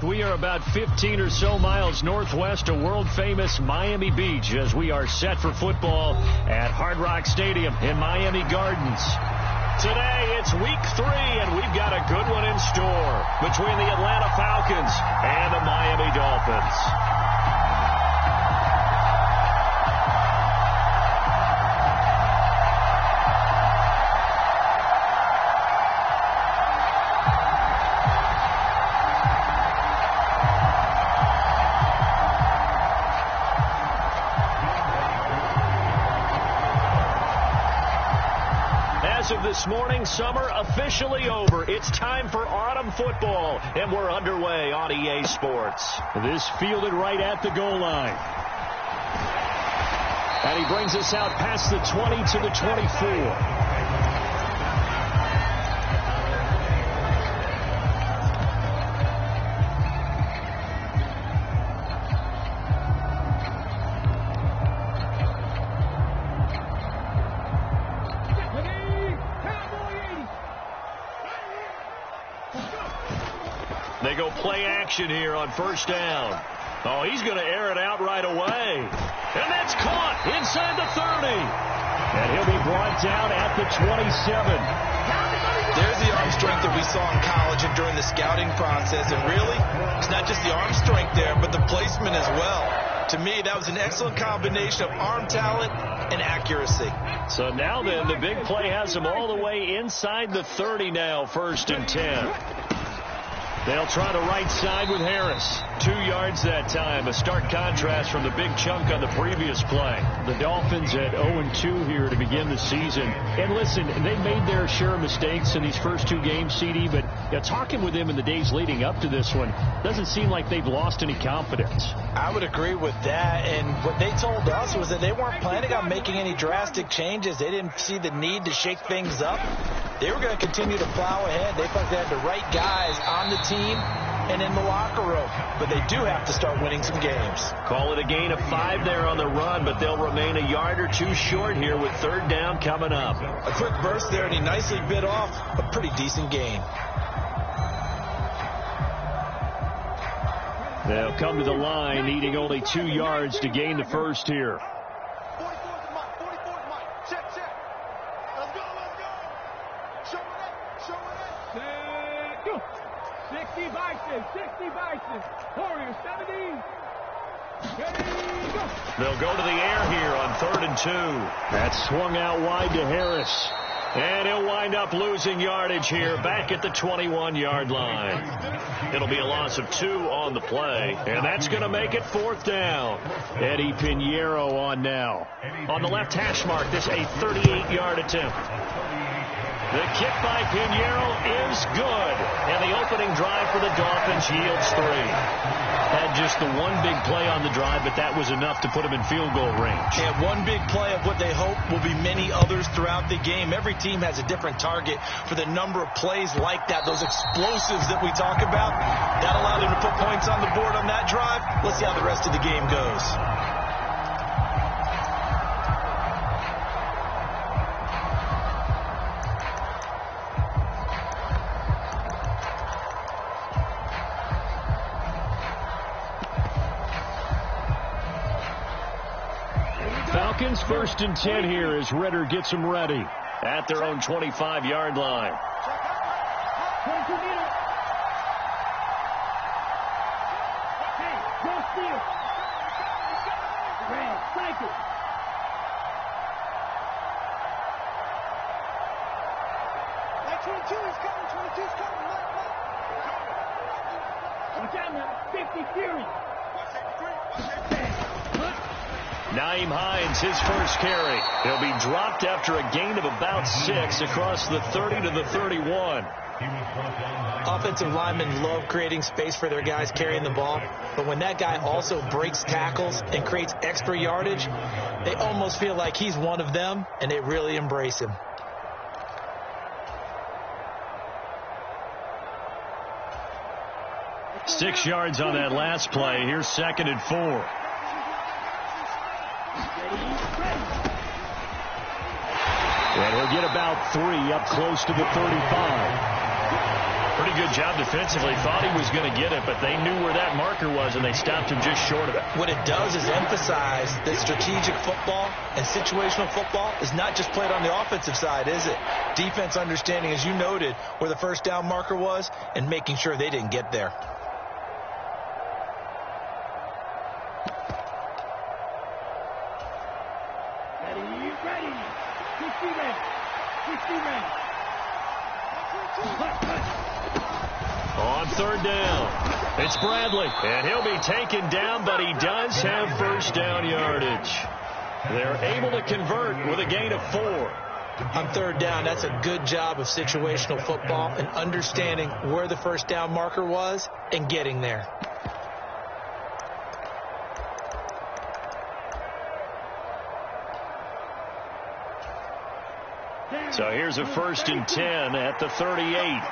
We are about 15 or so miles northwest of world-famous Miami Beach as we are set for football at Hard Rock Stadium in Miami Gardens. Today, it's week 3, and we've got a good one in store between the Atlanta Falcons and the Miami Dolphins. As of this morning, summer officially over. It's time for autumn football, and we're underway on EA Sports. This fielded right at the goal line. And he brings us out past the 20 to the 24. They go play action here on first down. Oh, he's going to air it out right away. And that's caught inside the 30. And he'll be brought down at the 27. There's the arm strength that we saw in college and during the scouting process. And really, it's not just the arm strength there, but the placement as well. To me, that was an excellent combination of arm talent and accuracy. So now then, the big play has him all the way inside the 30 now, 1st and 10. They'll try the right side with Harris. 2 yards that time. A stark contrast from the big chunk on the previous play. The Dolphins at 0-2 here to begin the season. And listen, they made their share of mistakes in these first 2 games, CD, but talking with them in the days leading up to this one, doesn't seem like they've lost any confidence. I would agree with that. And what they told us was that they weren't planning on making any drastic changes. They didn't see the need to shake things up. They were going to continue to plow ahead. They thought they had the right guys on the team and in the locker room. But they do have to start winning some games. Call it a gain of 5 there on the run, but they'll remain a yard or 2 short here with 3rd down coming up. A quick burst there, and he nicely bit off a pretty decent gain. They'll come to the line, needing only 2 yards to gain the first here. They'll go to the air here on 3rd and 2. That's swung out wide to Harris. And he'll wind up losing yardage here back at the 21-yard line. It'll be a loss of 2 on the play. And that's going to make it 4th down. Eddie Pinheiro on now. On the left hash mark, this a 38-yard attempt. The kick by Pinheiro is good. And the opening drive for the Dolphins yields 3. Had just the one big play on the drive, but that was enough to put him in field goal range. And one big play of what they hope will be many others throughout the game. Every team has a different target for the number of plays like that, those explosives that we talk about. That allowed him to put points on the board on that drive. Let's see how the rest of the game goes. Falcons 1st and 10 here as Ritter gets them ready at their own 25-yard line. Nyheim Hines, his first carry. He'll be dropped after a gain of about 6 across the 30 to the 31. Offensive linemen love creating space for their guys carrying the ball, but when that guy also breaks tackles and creates extra yardage, they almost feel like he's one of them, and they really embrace him. Six yards on that last play. Here's 2nd and 4. And he'll get about 3 up close to the 35. Pretty good job defensively. Thought he was going to get it, but they knew where that marker was, and they stopped him just short of it. What it does is emphasize that strategic football and situational football is not just played on the offensive side, is it? Defense understanding, as you noted, where the first down marker was and making sure they didn't get there. On third down, it's Bradley, and he'll be taken down, but he does have first down yardage. They're able to convert with a gain of 4. On third down, that's a good job of situational football and understanding where the first down marker was and getting there. So here's a 1st and 10 at the 38.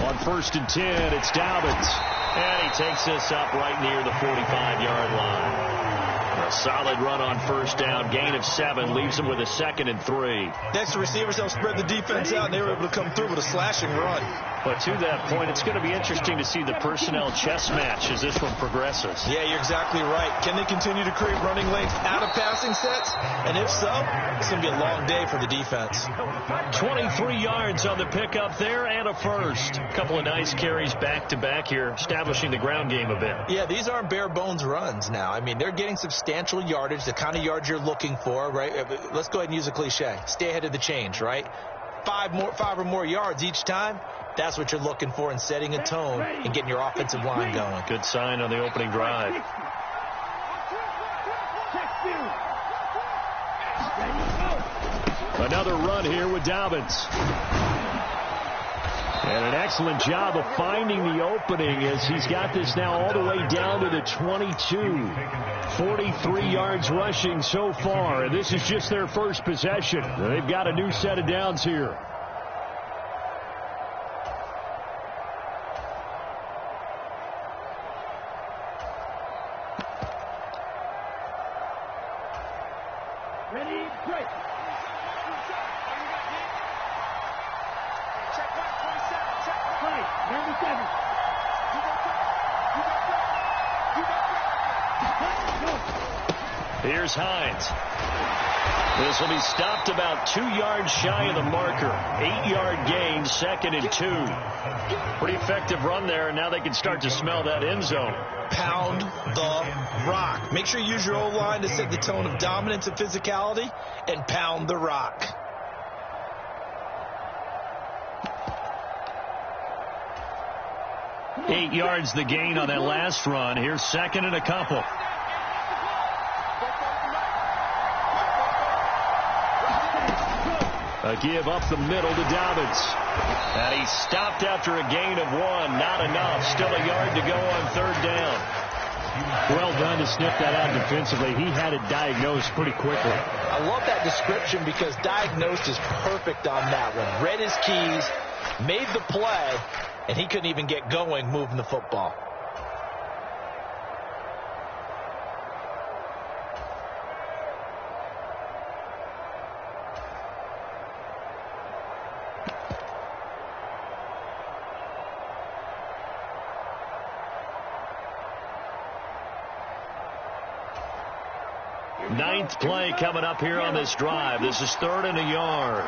On 1st and 10, it's Dobbins. And he takes this up right near the 45-yard line. A solid run on first down, gain of 7, leaves him with a 2nd and 3. Next, the receivers help spread the defense out, and they were able to come through with a slashing run. But to that point, it's going to be interesting to see the personnel chess match as this one progresses. Yeah, you're exactly right. Can they continue to create running lanes out of passing sets? And if so, it's going to be a long day for the defense. 23 yards on the pickup there and a first. A couple of nice carries back-to-back here, establishing the ground game a bit. Yeah, these aren't bare-bones runs now. I mean, they're getting substantial yardage, the kind of yards you're looking for, right? Let's go ahead and use a cliche. Stay ahead of the change, right? 5 or more yards each time. That's what you're looking for in setting a tone and getting your offensive line going. Good sign on the opening drive. Another run here with Dobbins. And an excellent job of finding the opening as he's got this now all the way down to the 22. 43 yards rushing so far, and this is just their first possession. They've got a new set of downs here. Here's Hines. This will be stopped about 2 yards shy of the marker. 8-yard gain, 2nd and 2. Pretty effective run there, and now they can start to smell that end zone. Pound the rock. Make sure you use your O-line to set the tone of dominance and physicality, and pound the rock. Eight yards the gain on that last run. Here's 2nd and a couple. A give up the middle to Dobbins. And he's stopped after a gain of 1. Not enough. Still a yard to go on third down. Well done to snip that out defensively. He had it diagnosed pretty quickly. I love that description because diagnosed is perfect on that one. Read his keys, made the play, and he couldn't even get going moving the football. Ninth play coming up here on this drive. This is 3rd and a yard.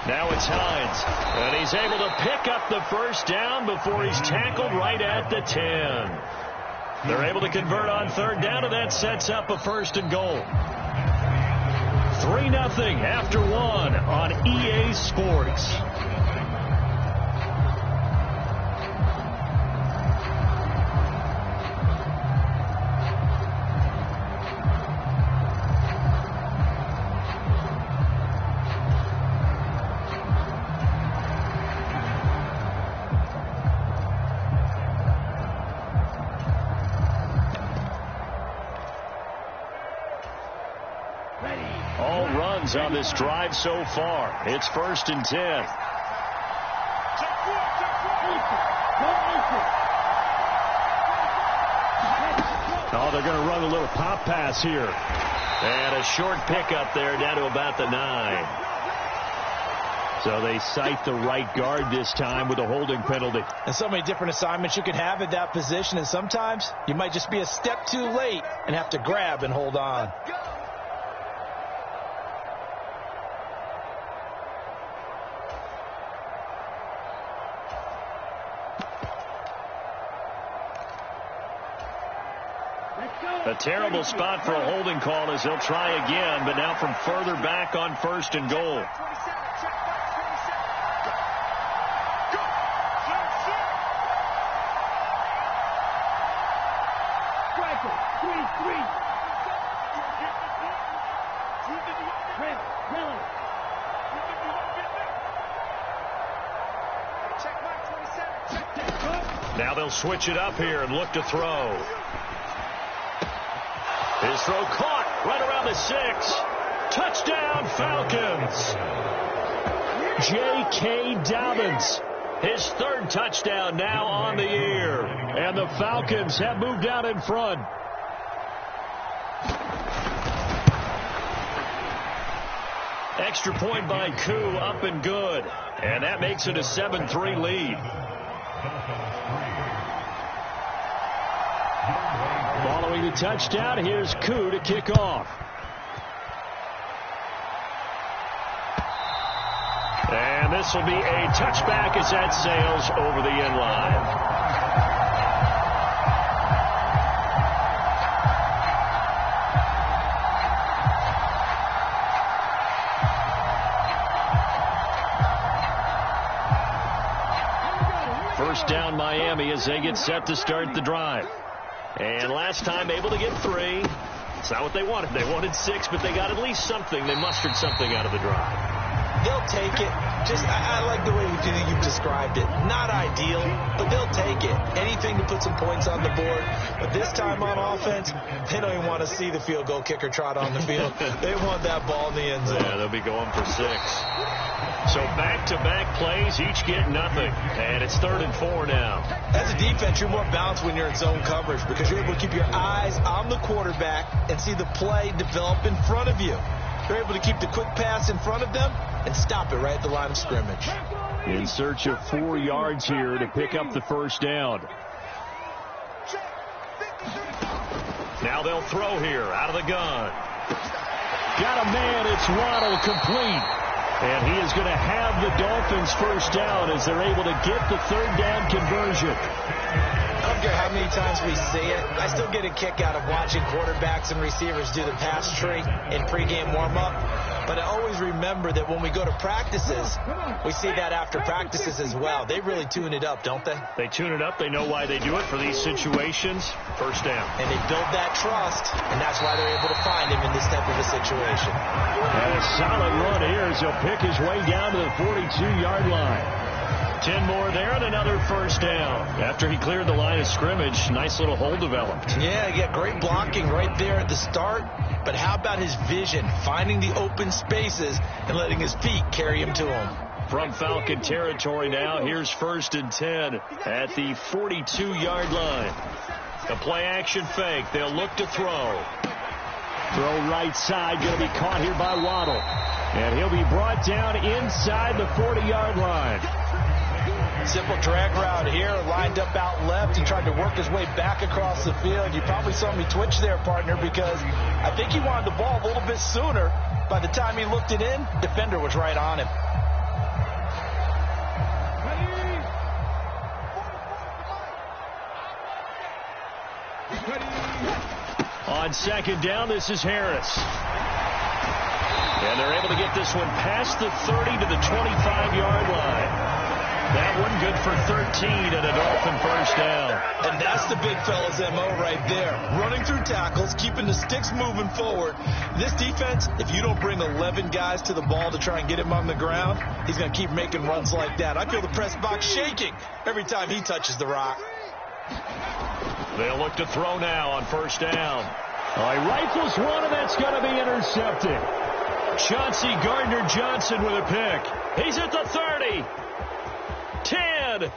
Now it's Hines. And he's able to pick up the first down before he's tackled right at the 10. They're able to convert on third down, and that sets up a 1st and goal. 3-0 after 1 on EA Sports. All runs on this drive so far. It's 1st and 10. Oh, they're going to run a little pop pass here. And a short pickup there down to about the 9. So they cite the right guard this time with a holding penalty. And so many different assignments you can have at that position, and sometimes you might just be a step too late and have to grab and hold on. A terrible spot for a holding call as they'll try again, but now from further back on 1st and goal. Now they'll switch it up here and look to throw. His throw caught right around the 6. Touchdown, Falcons. J.K. Dobbins, his 3rd touchdown now on the year. And the Falcons have moved out in front. Extra point by Koo, up and good. And that makes it a 7-3 lead. Following the touchdown, here's Koo to kick off. And this will be a touchback as that sails over the end line. First down, Miami, as they get set to start the drive. And last time able to get 3. It's not what they wanted. They wanted 6, but they got at least something. They mustered something out of the drive. They'll take it. I like the way you've described it. Not ideal, but they'll take it. Anything to put some points on the board. But this time on offense, they don't even want to see the field goal kicker trot on the field. They want that ball in the end zone. Yeah, they'll be going for 6. So back-to-back plays, each get nothing. And it's 3rd and 4 now. As a defense, you're more balanced when you're in zone coverage because you're able to keep your eyes on the quarterback and see the play develop in front of you. You're able to keep the quick pass in front of them and stop it right at the line of scrimmage. In search of 4 yards here to pick up the first down. Now they'll throw here out of the gun. Got a man. It's Waddle, complete. And he is going to have the Dolphins first down as they're able to get the 3rd down conversion. I don't care how many times we see it. I still get a kick out of watching quarterbacks and receivers do the pass tree in pregame warm-up. But I always remember that when we go to practices, we see that after practices as well. They really tune it up, don't they? They tune it up. They know why they do it for these situations. First down. And they build that trust, and that's why they're able to find him in this type of a situation. And a solid run here as he'll pick his way down to the 42-yard line. 10 more there and another first down. After he cleared the line of scrimmage, nice little hole developed. Yeah, he got great blocking right there at the start. But how about his vision, finding the open spaces and letting his feet carry him to him? From Falcon territory now, here's 1st and 10 at the 42-yard line. The play-action fake. They'll look to throw. Throw right side, going to be caught here by Waddle. And he'll be brought down inside the 40-yard line. Simple drag route here, lined up out left. He tried to work his way back across the field. You probably saw me twitch there, partner, because I think he wanted the ball a little bit sooner. By the time he looked it in, defender was right on him. On 2nd down, this is Harris. And they're able to get this one past the 30 to the 25-yard line. That one good for 13 and a Dolphin first down. And that's the big fella's MO right there. Running through tackles, keeping the sticks moving forward. This defense, if you don't bring 11 guys to the ball to try and get him on the ground, he's going to keep making runs like that. I feel the press box shaking every time he touches the rock. They'll look to throw now on first down. He rifles one, and that's going to be intercepted. Chauncey Gardner-Johnson with a pick. He's at the 30. 10.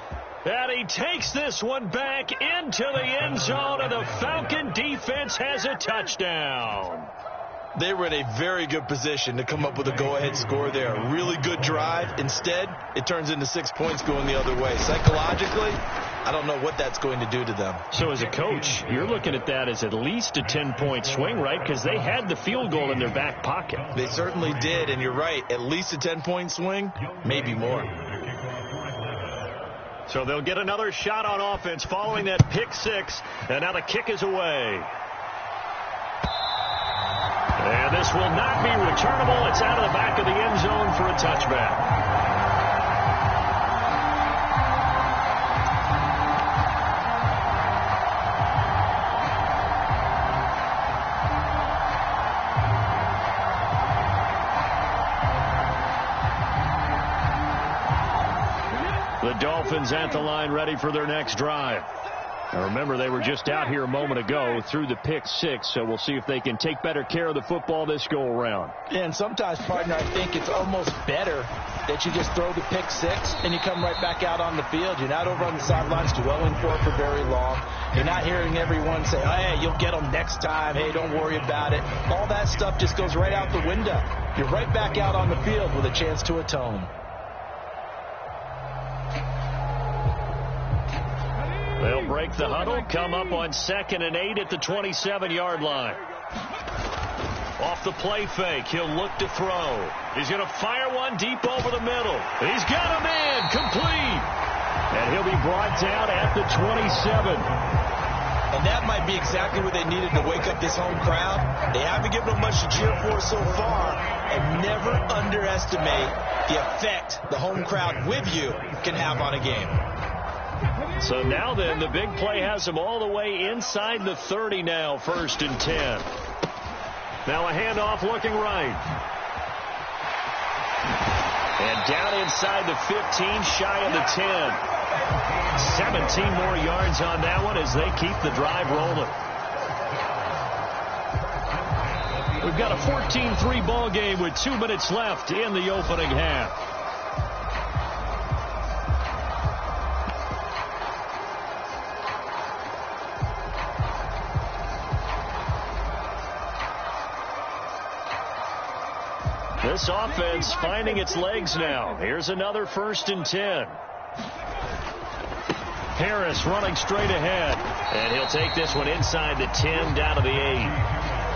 And he takes this one back into the end zone, and the Falcon defense has a touchdown. They were in a very good position to come up with a go-ahead score there. A really good drive. Instead, it turns into 6 points going the other way. Psychologically, I don't know what that's going to do to them. So as a coach, you're looking at that as at least a 10-point swing, right? Because they had the field goal in their back pocket. They certainly did, and you're right. At least a 10-point swing, maybe more. So they'll get another shot on offense following that pick six, and now the kick is away. And this will not be returnable. It's out of the back of the end zone for a touchback. The Dolphins at the line ready for their next drive. Now remember, they were just out here a moment ago through the pick six, so we'll see if they can take better care of the football this go-around. And sometimes, partner, I think it's almost better that you just throw the pick six and you come right back out on the field. You're not over on the sidelines dwelling for very long. You're not hearing everyone say, hey, you'll get them next time. Hey, don't worry about it. All that stuff just goes right out the window. You're right back out on the field with a chance to atone. They'll break the huddle, come up on 2nd and 8 at the 27-yard line. Off the play fake, he'll look to throw. He's going to fire one deep over the middle. He's got a man, complete. And he'll be brought down at the 27. And that might be exactly what they needed to wake up this home crowd. They haven't given them much to cheer for so far. And never underestimate the effect the home crowd with you can have on a game. So now then, the big play has him all the way inside the 30 now, 1st and 10. Now a handoff looking right. And down inside the 15, shy of the 10. 17 more yards on that one as they keep the drive rolling. We've got a 14-3 ball game with 2 minutes left in the opening half. This offense finding its legs now. Here's another 1st and 10. Harris running straight ahead. And he'll take this one inside the 10 down to the 8.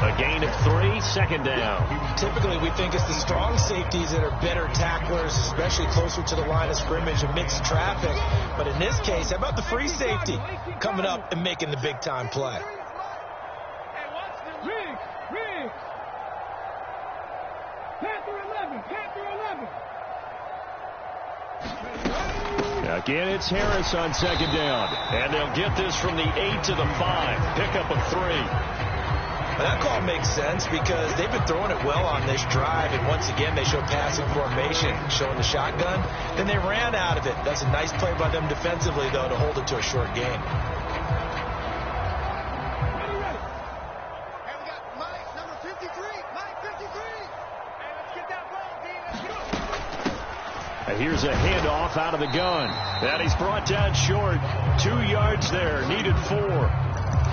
A gain of 3, 2nd down. Typically, we think it's the strong safeties that are better tacklers, especially closer to the line of scrimmage amidst traffic. But in this case, how about the free safety coming up and making the big-time play? Again, it's Harris on 2nd down. And they'll get this from the 8 to the 5. Pickup of 3. Well, that call makes sense because they've been throwing it well on this drive. And once again, they show passing formation, showing the shotgun. Then they ran out of it. That's a nice play by them defensively, though, to hold it to a short gain. Here's a handoff out of the gun. And he's brought down short. 2 yards there. Needed 4.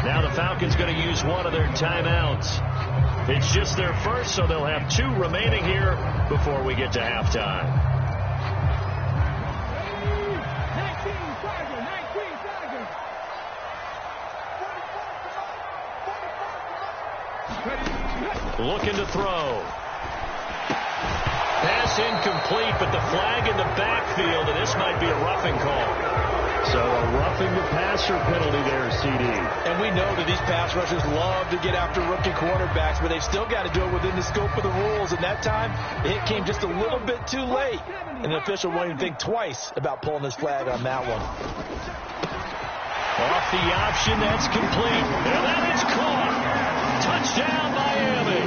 Now the Falcons going to use one of their timeouts. It's just their first, so they'll have 2 remaining here before we get to halftime. 19 looking to throw. Pass incomplete, but the flag in the backfield, and this might be a roughing call. So a roughing the passer penalty there, CD. And we know that these pass rushers love to get after rookie quarterbacks, but they've still got to do it within the scope of the rules. And that time, it came just a little bit too late. And the official won't even think twice about pulling his flag on that one. Off the option, that's complete. And that is caught. Touchdown, Miami.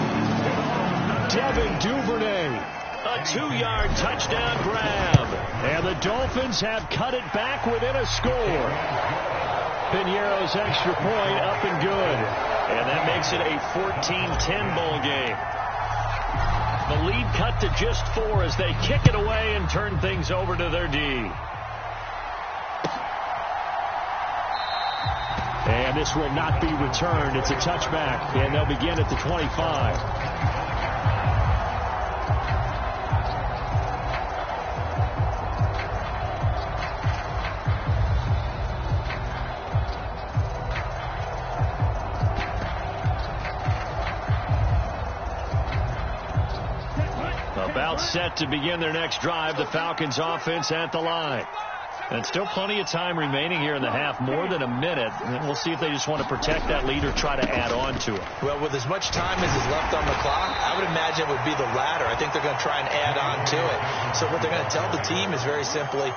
Devin Duvernay. A 2-yard touchdown grab. And the Dolphins have cut it back within a score. Piñeiro's extra point up and good. And that makes it a 14-10 ball game. The lead cut to just 4 as they kick it away and turn things over to their D. And this will not be returned. It's a touchback, and they'll begin at the 25. About set to begin their next drive, the Falcons offense at the line. And still plenty of time remaining here in the half, more than a minute. And we'll see if they just want to protect that lead or try to add on to it. Well, with as much time as is left on the clock, I would imagine it would be the latter. I think they're going to try and add on to it. So what they're going to tell the team is very simply,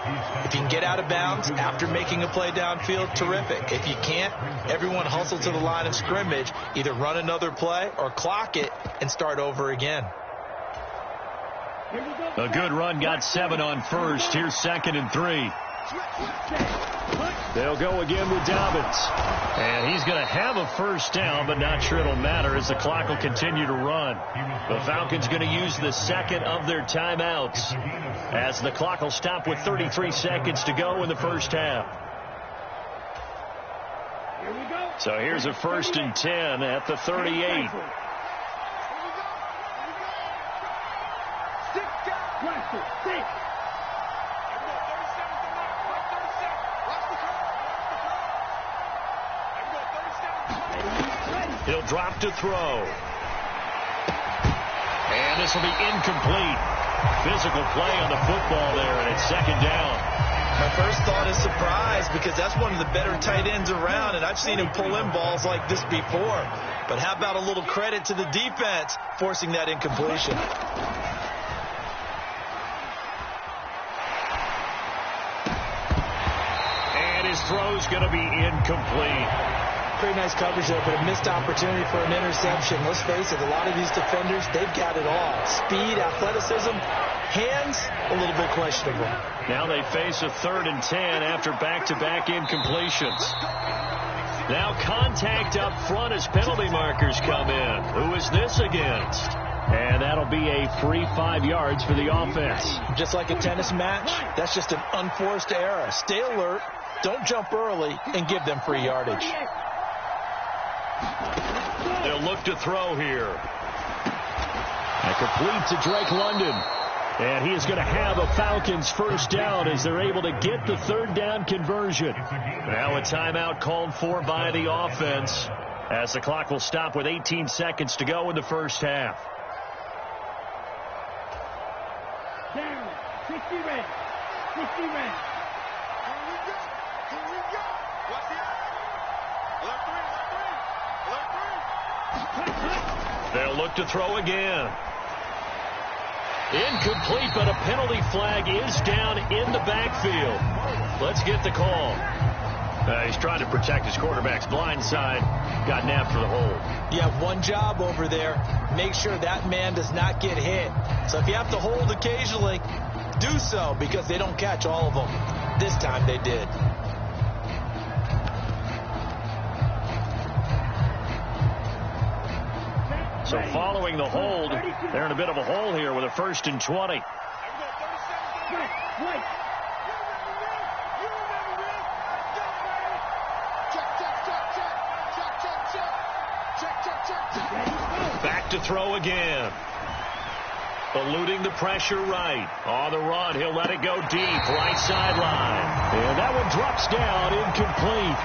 if you can get out of bounds after making a play downfield, terrific. If you can't, everyone hustle to the line of scrimmage, either run another play or clock it and start over again. A good run, got 7 on first. Here's 2nd and 3. They'll go again with Dobbins. And he's going to have a first down, but not sure it'll matter as the clock will continue to run. The Falcons going to use the second of their timeouts as the clock will stop with 33 seconds to go in the first half. So here's a 1st and 10 at the 38. He'll drop to throw. And this will be incomplete. Physical play on the football there, and it's 2nd down. My first thought is surprise, because that's one of the better tight ends around, and I've seen him pull in balls like this before. But how about a little credit to the defense forcing that incompletion? And his throw's going to be incomplete. Pretty nice coverage there, but a missed opportunity for an interception. Let's face it, a lot of these defenders, they've got it all. Speed, athleticism, hands, a little bit questionable. Now they face a 3rd and 10 after back-to-back incompletions. Now contact up front as penalty markers come in. Who is this against? And that'll be a free 5 yards for the offense. Just like a tennis match, that's just an unforced error. Stay alert, don't jump early, and give them free yardage. They'll look to throw here. And complete to Drake London. And he is going to have a Falcons first down as they're able to get the 3rd down conversion. Now a timeout called for by the offense as the clock will stop with 18 seconds to go in the first half. Down. 60 red. 60 red. They'll look to throw again. Incomplete, but a penalty flag is down in the backfield. Let's get the call. He's trying to protect his quarterback's blind side. Got nabbed for the hold. You have one job over there. Make sure that man does not get hit. So if you have to hold occasionally, do so, because they don't catch all of them. This time they did. So following the hold, they're in a bit of a hole here with a 1st and 20. Back to throw again. Eluding the pressure right. On the run, he'll let it go deep. Right sideline. And that one drops down, incomplete.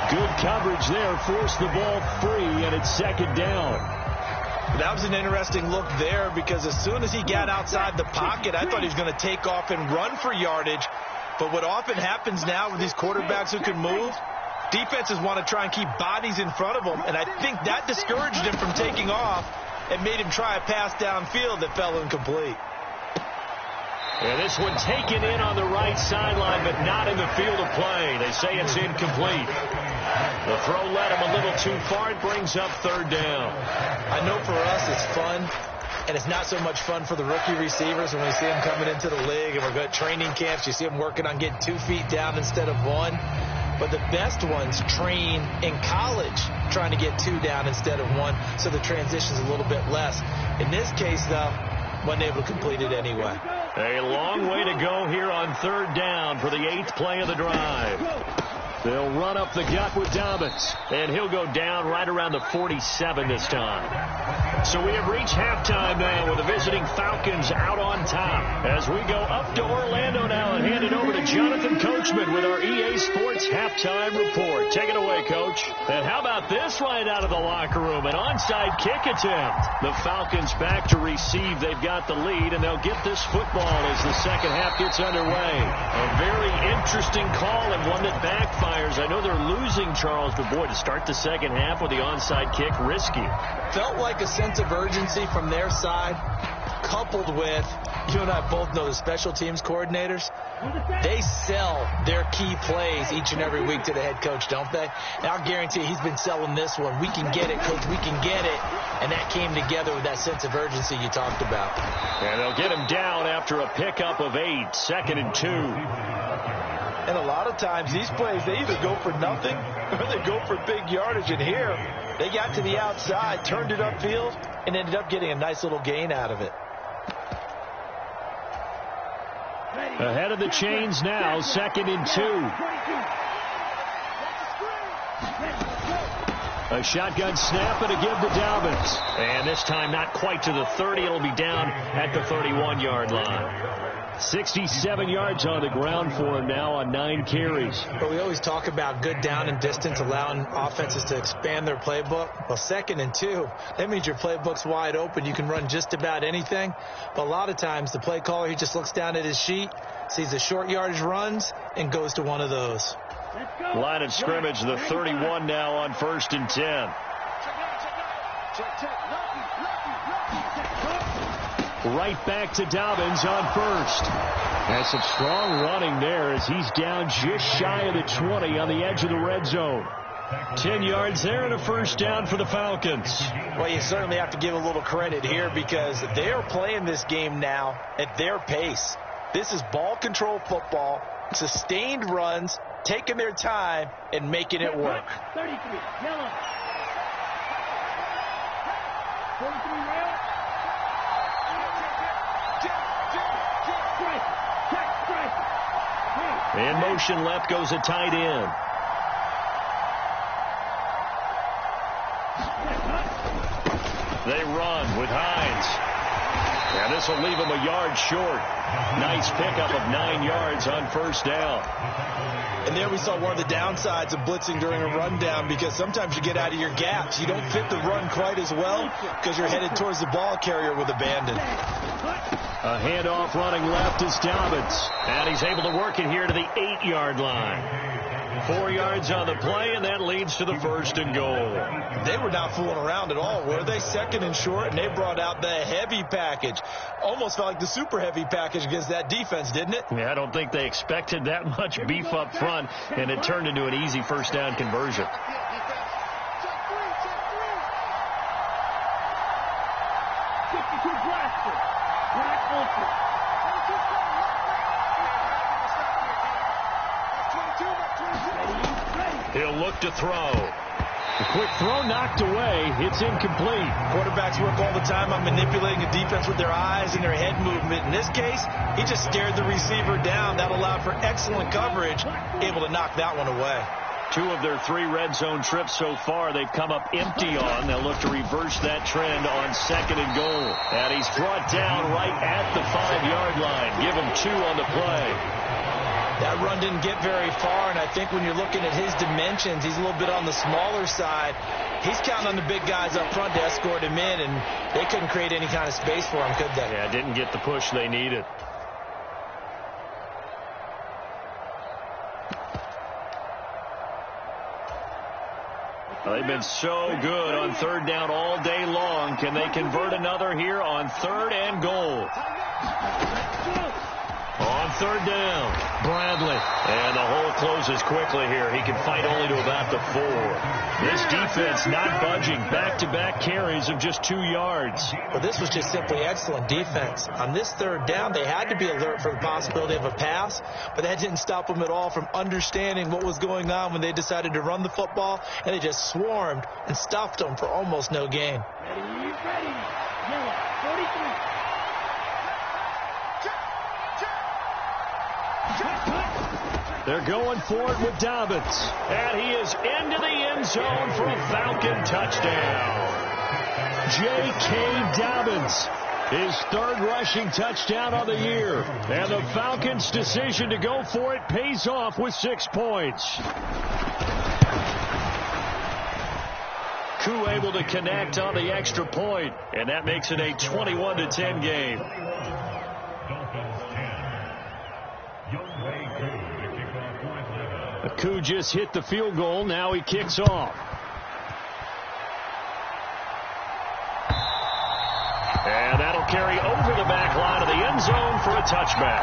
Good coverage there. Forced the ball free, and it's 2nd down. That was an interesting look there, because as soon as he got outside the pocket, I thought he was going to take off and run for yardage. But what often happens now with these quarterbacks who can move, defenses want to try and keep bodies in front of them, and I think that discouraged him from taking off and made him try a pass downfield that fell incomplete. And this one taken in on the right sideline, but not in the field of play. They say it's incomplete. The throw led him a little too far. It brings up 3rd down. I know for us it's fun, and it's not so much fun for the rookie receivers when we see them coming into the league and we're going to training camps. You see them working on getting 2 feet down instead of 1. But the best ones train in college trying to get 2 down instead of 1, so the transition's a little bit less. In this case, though, wasn't able to complete it anyway. A long way to go here on 3rd down for the 8th play of the drive. They'll run up the gut with Dobbins, and he'll go down right around the 47 this time. So we have reached halftime now with the visiting Falcons out on top. As we go up to Orlando now and hand it over to Jonathan Coachman with our EA Sports halftime report. Take it away, Coach. And how about this right out of the locker room? An onside kick attempt. The Falcons back to receive. They've got the lead, and they'll get this football as the second half gets underway. A very interesting call and one that backfires. I know they're losing, Charles, but boy, to start the second half with the onside kick, risky. Felt like a sense of urgency from their side, coupled with, you and I both know the special teams coordinators. They sell their key plays each and every week to the head coach, don't they? And I'll guarantee you he's been selling this one. We can get it, coach. We can get it. And that came together with that sense of urgency you talked about. And they'll get him down after a pickup of 8, 2nd and 2. And a lot of times these plays, they either go for nothing or they go for big yardage. And here, they got to the outside, turned it upfield, and ended up getting a nice little gain out of it. Ahead of the chains now, 2nd and 2. A shotgun snap and a give to Dobbins. And this time not quite to the 30. It'll be down at the 31-yard line. 67 yards on the ground for him now on 9 carries. But we always talk about good down and distance, allowing offenses to expand their playbook. Well, 2nd and 2, that means your playbook's wide open. You can run just about anything. But a lot of times the play caller, he just looks down at his sheet, sees the short yardage runs, and goes to one of those. Line of scrimmage, the 31 now on 1st and 10. Right back to Dobbins on 1st. Has some strong running there as he's down just shy of the 20 on the edge of the red zone. 10 yards there and a first down for the Falcons. Well, you certainly have to give a little credit here because they are playing this game now at their pace. This is ball control football, sustained runs, taking their time and making it work. 33, yellow. 43, red. In motion left goes a tight end. They run with Hines. And this will leave him a yard short. Nice pickup of 9 yards on first down. And there we saw one of the downsides of blitzing during a rundown because sometimes you get out of your gaps. You don't fit the run quite as well because you're headed towards the ball carrier with abandon. A handoff running left is Dobbins. And he's able to work it here to the 8-yard line. 4 yards on the play, and that leads to the 1st and goal. They were not fooling around at all, were they? 2nd and short, and they brought out the heavy package. Almost felt like the super heavy package against that defense, didn't it? Yeah, I don't think they expected that much beef up front, and it turned into an easy first down conversion. He'll look to throw. The quick throw knocked away. It's incomplete. Quarterbacks work all the time on manipulating the defense with their eyes and their head movement. In this case, he just stared the receiver down. That allowed for excellent coverage, able to knock that one away. 2 of their 3 red zone trips so far, they've come up empty on. They'll look to reverse that trend on 2nd and goal. And he's brought down right at the 5-yard line. Give him 2 on the play. That run didn't get very far, and I think when you're looking at his dimensions, he's a little bit on the smaller side. He's counting on the big guys up front to escort him in, and they couldn't create any kind of space for him, could they? Yeah, didn't get the push they needed. Well, they've been so good on 3rd down all day long. Can they convert another here on 3rd and goal? On 3rd down, Bradley. And the hole closes quickly here. He can fight only to about the 4. This defense not budging. Back-to-back carries of just 2 yards. Well, this was just simply excellent defense. On this 3rd down, they had to be alert for the possibility of a pass, but that didn't stop them at all from understanding what was going on when they decided to run the football, and they just swarmed and stuffed them for almost no gain. Ready. Yellow, 43. They're going for it with Dobbins. And he is into the end zone for a Falcon touchdown. J.K. Dobbins, his third rushing touchdown of the year. And the Falcons' decision to go for it pays off with 6 points. Koo able to connect on the extra point, and that makes it a 21-10 game. Koo just hit the field goal. Now he kicks off. And that'll carry over the back line of the end zone for a touchback.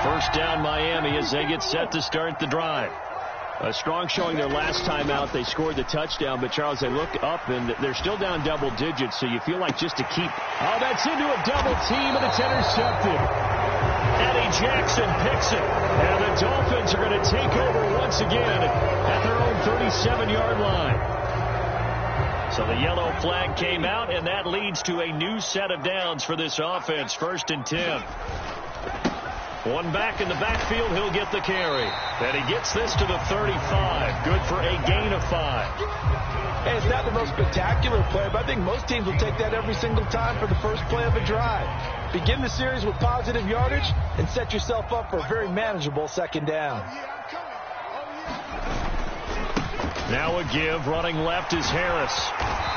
First down Miami as they get set to start the drive. A strong showing their last time out. They scored the touchdown, but Charles, they look up and they're still down double digits, so you feel like just to keep. Oh, that's into a double team, and it's intercepted. Eddie Jackson picks it, and the Dolphins are going to take over once again at their own 37-yard line. So the yellow flag came out, and that leads to a new set of downs for this offense. 1st and 10. One back in the backfield, he'll get the carry. And he gets this to the 35. Good for a gain of 5. Hey, it's not the most spectacular play, but I think most teams will take that every single time for the first play of a drive. Begin the series with positive yardage and set yourself up for a very manageable second down. Now a give. Running left is Harris.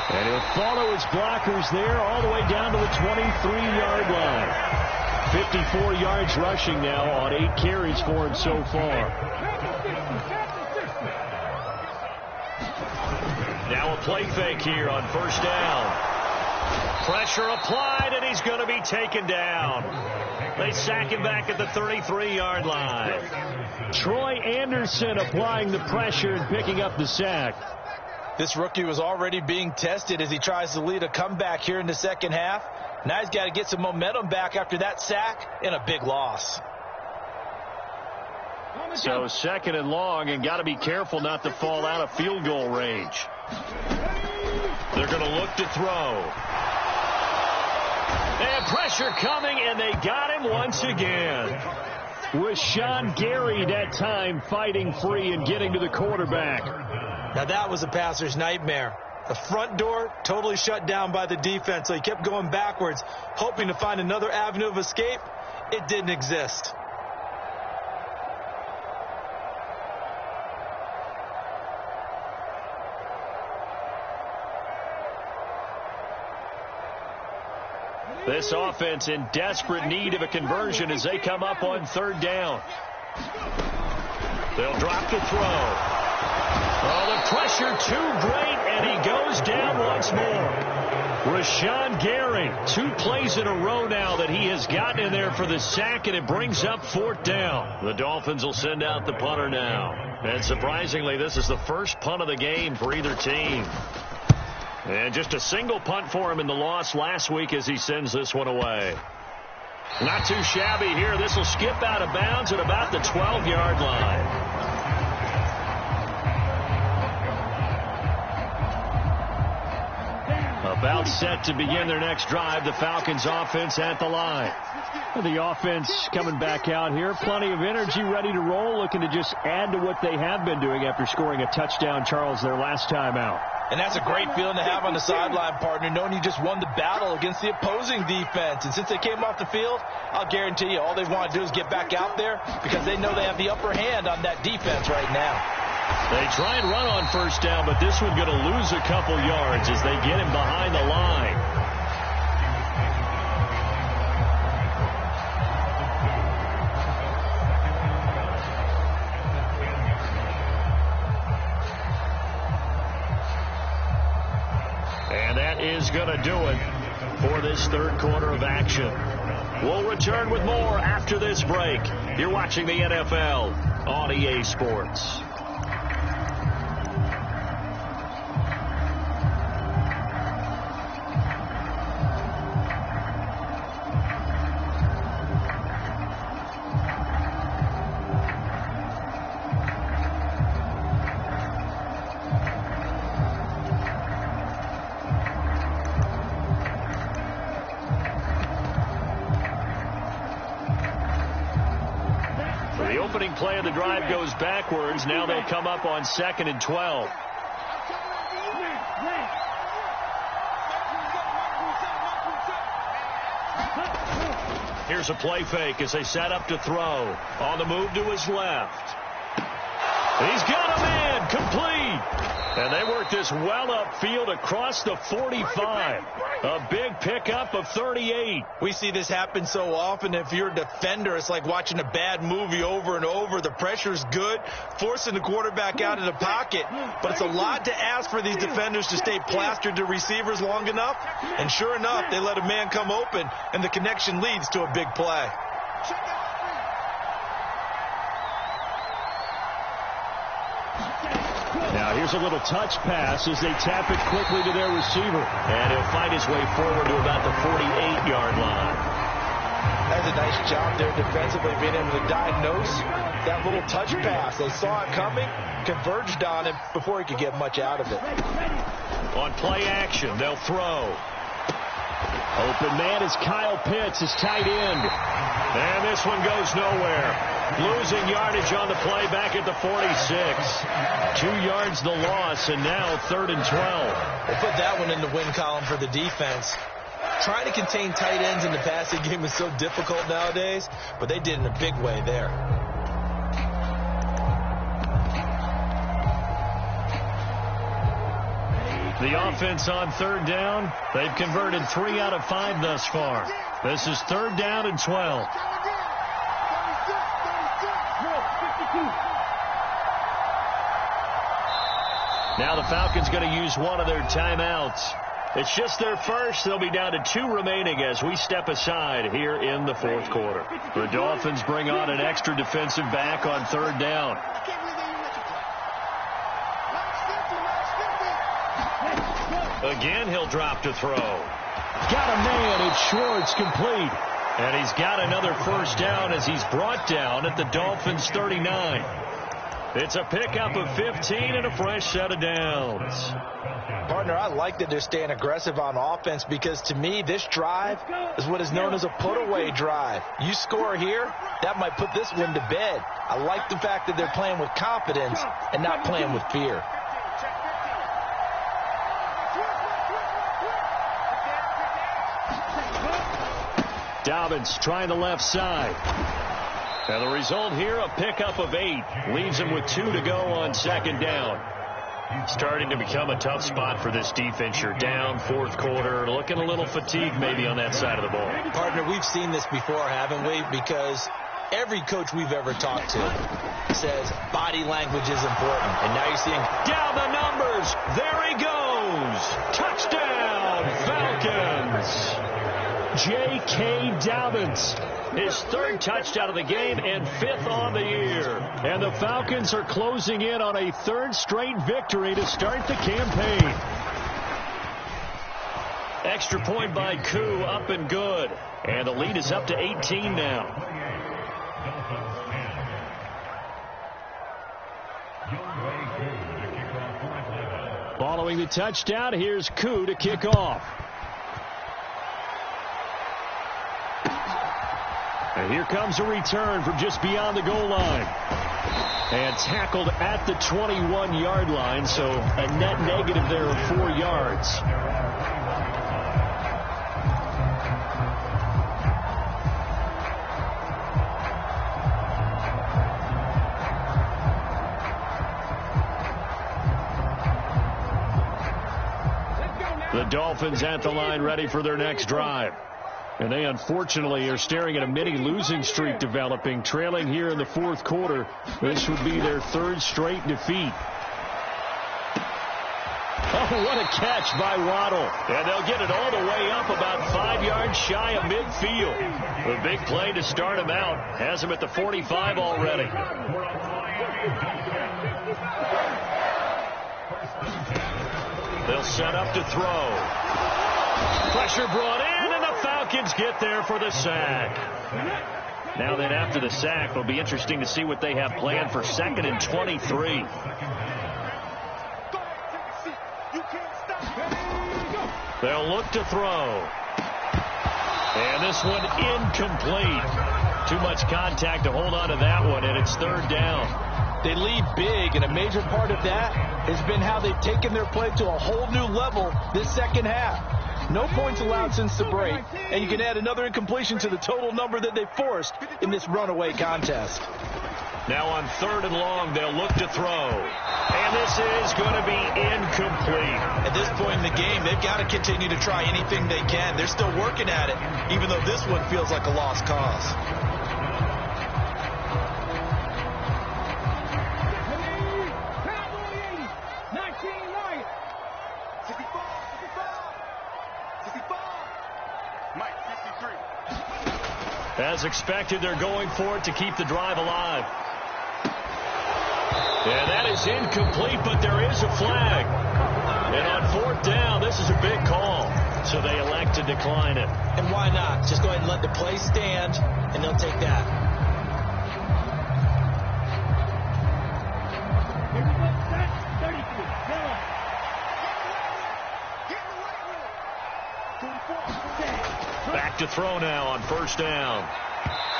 And he'll follow his blockers there all the way down to the 23-yard line. 54 yards rushing now on 8 carries for him so far. Now a play fake here on 1st down. Pressure applied, and he's going to be taken down. They sack him back at the 33-yard line. Troy Anderson applying the pressure and picking up the sack. This rookie was already being tested as he tries to lead a comeback here in the second half. Now he's got to get some momentum back after that sack and a big loss. So 2nd and long, and got to be careful not to fall out of field goal range. They're going to look to throw. And pressure coming, and they got him once again. Rashawn Gary that time fighting free and getting to the quarterback. Now that was a passer's nightmare. The front door totally shut down by the defense, so he kept going backwards, hoping to find another avenue of escape. It didn't exist. This offense in desperate need of a conversion as they come up on 3rd down. They'll drop the throw. Oh, the pressure too great, and he goes down once more. Rashawn Gary, 2 plays in a row now that he has gotten in there for the sack, and it brings up 4th down. The Dolphins will send out the punter now. And surprisingly, this is the first punt of the game for either team. And just a single punt for him in the loss last week as he sends this one away. Not too shabby here. This will skip out of bounds at about the 12-yard line. About set to begin their next drive. The Falcons offense at the line. The offense coming back out here. Plenty of energy, ready to roll, looking to just add to what they have been doing after scoring a touchdown, Charles, their last time out. And that's a great feeling to have on the sideline, partner, knowing you just won the battle against the opposing defense. And since they came off the field, I'll guarantee you all they want to do is get back out there because they know they have the upper hand on that defense right now. They try and run on 1st down, but this one's going to lose a couple yards as they get him behind the line. And that is going to do it for this 3rd quarter of action. We'll return with more after this break. You're watching the NFL on EA Sports. play of the drive goes backwards. Now they'll come up on 2nd and 12. Here's a play fake as they set up to throw. On the move to his left. He's got a man, complete. And they work this well upfield across the 45. A big pickup of 38. We see this happen so often. If you're a defender, it's like watching a bad movie over and over. The pressure's good, forcing the quarterback out of the pocket. But it's a lot to ask for these defenders to stay plastered to receivers long enough. And sure enough, they let a man come open, and the connection leads to a big play. Now here's a little touch pass as they tap it quickly to their receiver. And he'll find his way forward to about the 48-yard line. That's a nice job there defensively, being able to diagnose that little touch pass. They saw it coming, converged on him before he could get much out of it. On play action, they'll throw. Open man is Kyle Pitts, his tight end. And this one goes nowhere. Losing yardage on the play back at the 46. 2 yards the loss, and now 3rd and 12. They put that one in the win column for the defense. Trying to contain tight ends in the passing game is so difficult nowadays, but they did in a big way there. The offense on 3rd down. They've converted 3 out of 5 thus far. This is 3rd down and 12. Now the Falcons going to use one of their timeouts. It's just their first. They'll be down to 2 remaining as we step aside here in the 4th quarter. The Dolphins bring on an extra defensive back on 3rd down. Again, he'll drop to throw. Got a man. It's Schwartz, complete. And he's got another first down as he's brought down at the Dolphins' 39. It's a pickup of 15 and a fresh set of downs. Partner, I like that they're staying aggressive on offense because, to me, this drive is what is known as a put-away drive. You score here, that might put this one to bed. I like the fact that they're playing with confidence and not playing with fear. Dobbins trying the left side. And the result here, a pickup of 8. Leaves him with 2 to go on 2nd down. Starting to become a tough spot for this defense. You're down 4th quarter. Looking a little fatigued maybe on that side of the ball. Partner, we've seen this before, haven't we? Because every coach we've ever talked to says body language is important. And now you're seeing down the numbers. There he goes. Touchdown, Falcons. J.K. Dobbins. His 3rd touchdown of the game and 5th on the year. And the Falcons are closing in on a 3rd straight victory to start the campaign. Extra point by Koo, up and good. And the lead is up to 18 now. Following the touchdown, here's Koo to kick off. And here comes a return from just beyond the goal line. And tackled at the 21-yard line, so a net negative there of 4 yards. The Dolphins at the line ready for their next drive. And they unfortunately are staring at a mini losing streak developing, trailing here in the 4th quarter. This would be their 3rd straight defeat. Oh, what a catch by Waddle. And they'll get it all the way up about 5 yards shy of midfield. A big play to start him out. Has him at the 45 already. They'll set up to throw. Pressure brought in, and the Falcons get there for the sack. Now then, after the sack, it'll be interesting to see what they have planned for 2nd and 23. They'll look to throw. And this one incomplete. Too much contact to hold on to that one, and it's third down. They lead big, and a major part of that has been how they've taken their play to a whole new level this second half. No points allowed since the break, and you can add another incompletion to the total number that they forced in this runaway contest. Now on third and long, they'll look to throw. And this is going to be incomplete. At this point in the game, they've got to continue to try anything they can. They're still working at it, even though this one feels like a lost cause. As expected, they're going for it to keep the drive alive. And that is incomplete, but there is a flag. And on fourth down, this is a big call. So they elect to decline it. And why not? Just go ahead and let the play stand, and they'll take that. Here we go. Set. 33. Yellow. Back to throw now on first down.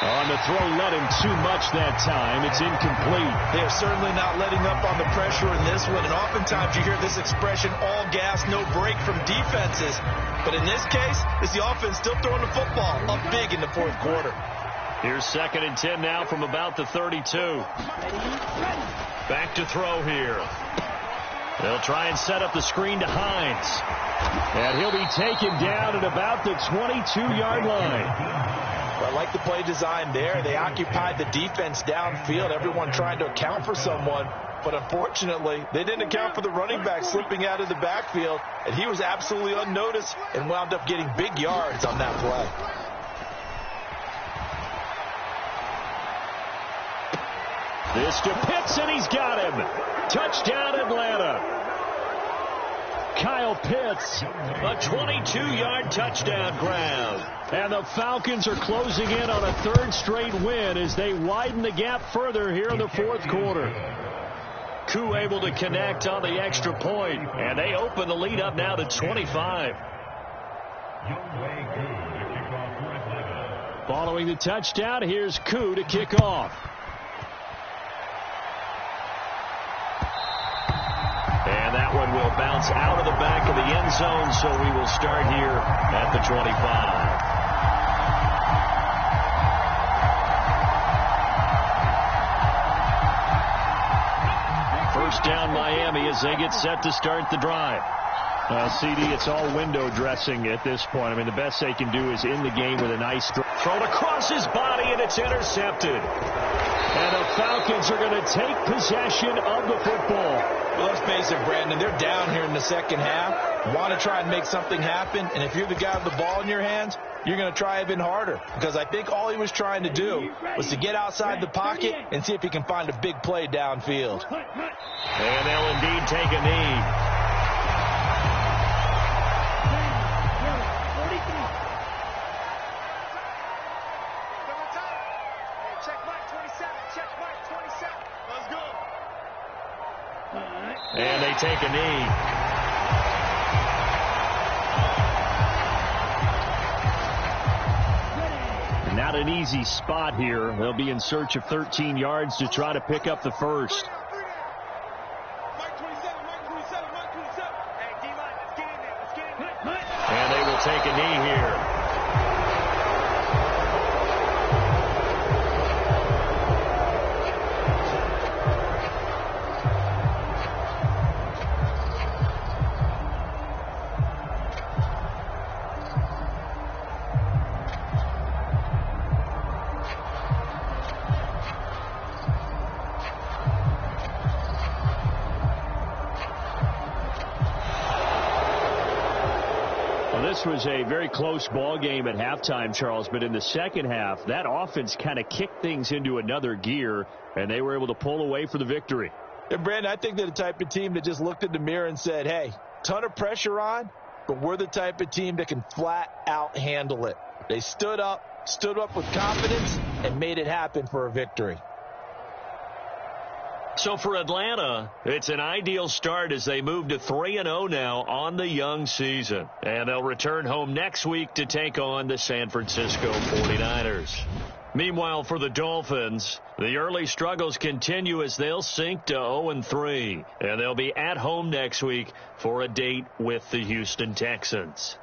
On the throw, let him too much that time. It's incomplete. They are certainly not letting up on the pressure in this one. And oftentimes you hear this expression, all gas, no break from defenses. But in this case, it's the offense still throwing the football up big in the fourth quarter. Here's 2nd and 10 now from about the 32. Back to throw here. They'll try and set up the screen to Hines. And he'll be taken down at about the 22-yard line. Well, I like the play design there. They occupied the defense downfield, everyone trying to account for someone. But unfortunately, they didn't account for the running back slipping out of the backfield. And he was absolutely unnoticed and wound up getting big yards on that play. This to Pitts, and he's got him. Touchdown, Atlanta. Kyle Pitts, a 22-yard touchdown grab. And the Falcons are closing in on a third straight win as they widen the gap further here in the fourth quarter. Koo able to connect on the extra point, and they open the lead up now to 25. Following the touchdown, here's Koo to kick off. And that one will bounce out of the back of the end zone, so we will start here at the 25. First down Miami as they get set to start the drive. CD, it's all window dressing at this point. I mean, the best they can do is in the game with a nice thrown across his body, and it's intercepted. And the Falcons are going to take possession of the football. Well, let's face it, Brandon, they're down here in the second half. Want to try and make something happen, and if you're the guy with the ball in your hands, you're going to try even harder. Because I think all he was trying to do was to get outside the pocket and see if he can find a big play downfield. And they'll indeed take a knee. And they take a knee. Not an easy spot here. They'll be in search of 13 yards to try to pick up the first. And they will take a knee here. This was a very close ball game at halftime, Charles, but in the second half, that offense kind of kicked things into another gear, and they were able to pull away for the victory. And, Brandon, I think they're the type of team that just looked in the mirror and said, hey, ton of pressure on, but we're the type of team that can flat out handle it. They stood up with confidence, and made it happen for a victory. So for Atlanta, it's an ideal start as they move to 3-0 now on the young season. And they'll return home next week to take on the San Francisco 49ers. Meanwhile, for the Dolphins, the early struggles continue as they'll sink to 0-3. And they'll be at home next week for a date with the Houston Texans.